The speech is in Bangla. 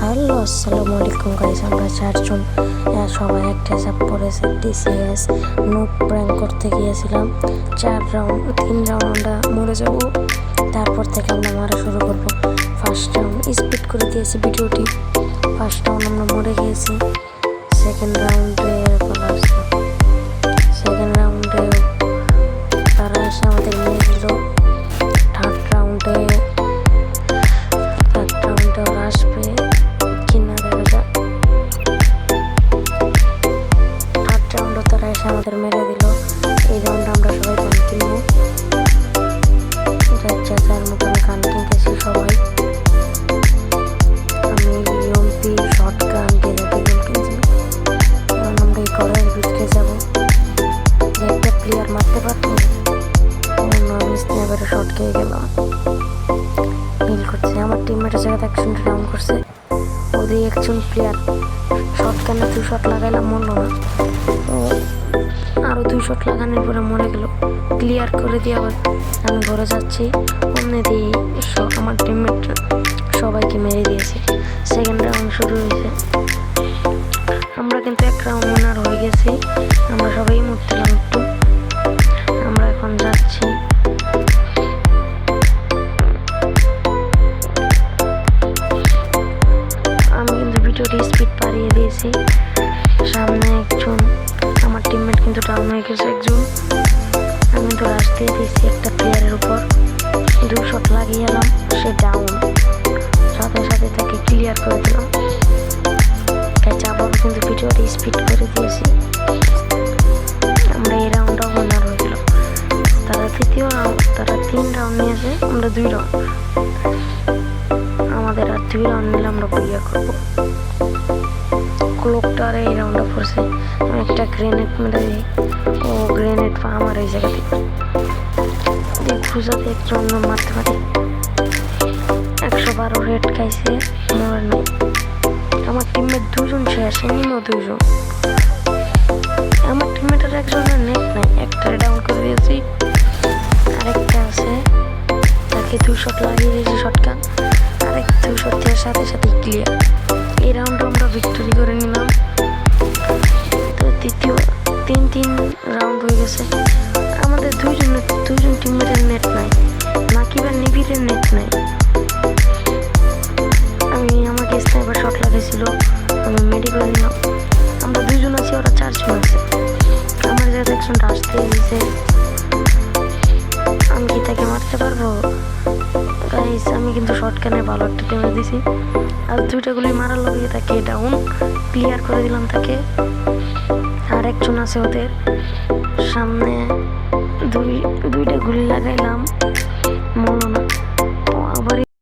হ্যালো আসসালামু আলাইকুম গাইস, আমরা চারজন সবাই একটা হিসাব করেছি টিসিএস নুক প্র্যাঙ্ক করতে গিয়েছিলাম। 3 রাউন্ড আমরা মরে যাব, তারপর থেকে আমরা মারা শুরু করবো। ফার্স্ট রাউন্ড স্পিড করে দিয়েছি ভিডিওটি, ফার্স্ট রাউন্ড আমরা মরে গিয়েছি। সেকেন্ড রাউন্ডে তারা এসে আমাদের মেরে দিল। থার্ড রাউন্ডে ওরা আসবে কিনা দেখা যাক। থার্ড রাউন্ডে তারা এসে আমাদের মেরে দিল। এই রাউন্ডে আমরা সবাই গান কিনবো, যার মতন গান কিনতেছি সবাই। আমি ইউএমপি শর্ট গান কিনছি। এখন আমরা এই ঘরের ভিতরে যাবো, যে একটা প্লেয়ার মারতে পারতো। আমি স্ন্যাপারে শর্ট খেয়ে গেলাম, হিল করছে। আমার টিমমেটের জায়গাতে একজন রাউন্ড করছে, ওদের একজন প্লেয়ার শর্ট গানে 2 শট লাগাইলাম, মরলো না। ও আরও 2 শট লাগানোর পরে মরে গেল। ক্লিয়ার করে দিয়ে আবার আমি ঘরে যাচ্ছি, অমনি দিয়ে আমার টিমমেট সবাইকে মেরে দিয়েছে। সেকেন্ড রাউন্ড শুরু হয়েছে, আমরা কিন্তু 1 রাউন্ড উইনার হয়ে গেছি। আমরা সবাই মরছিলাম একটু। আমরা এখন যাচ্ছি, আমি কিন্তু ভিডিওটি স্পিড বাড়িয়ে দিয়েছি। সামনে একজন আমার টিমমেট কিন্তু ডাউন হয়ে গেছে একজন। আমি তো রাশ দিয়ে দিয়েছি একটা প্লেয়ারের উপর, 2 শট লাগিয়ে এলাম, সে ডাউন। সাথে সাথে তাকে ক্লিয়ার করে দিলাম। আবারও কিন্তু ভিডিওটি স্পিড করে দিয়েছি। আমরা এই রাউন্ডটাও উইনার হয়ে গেল। তারা 3 রাউন্ড নিয়েছে, আমরা 2 রাউন্ড। আমাদের আর 2 রাউন্ড নিলে আমরা বিয়ে করবো। ক্লোকটার এই রাউন্ডটা পড়ছে, আমি একটা গ্রেনেড মেরে দিই। ও গ্রেনেড আমার এই জায়গাতে খুঁজাতে একজন মারতে পারি। 112 রেড খাইছে, মরার নেই। আমার টিমমেট 2 জন শেষ, নিমো 2 জন। আমার টিমমেটের একজনের নেট নাই, একটা ডাউন করে দিয়েছি। আরেকটা আছে, তাকে 2 শট লাগিয়ে দিয়েছি শটগান। আরেক 2 শট দেওয়ার সাথে সাথে ক্লিয়ার। এই রাউন্ডে আমরা ভিক্টোরি করে নিলাম। তো দ্বিতীয় 3 রাউন্ড হয়ে গেছে। আমাদের 2 জন টিমমেটের নেট নাই, নাকিবার নিবিড়ের নেট নাই। আমাকে স্নাইপার শট লাগিয়েছিল, আমি মেডি করে নিলাম। আমরা 2 জন আছি, ওরা 4 জন আছে। আমার জায়গাতে একজন রাশ দিয়ে দিয়েছে, আমি কি তাকে মারতে পারবো? গাইস, আমি কিন্তু শর্টগানে ভালো একটা টেমে দিছি। আর 2টা গুলি মারার লগে তাকে ডাউন ক্লিয়ার করে দিলাম তাকে। আর একজন আছে ওদের সামনে, 2টা গুলি লাগাইলাম,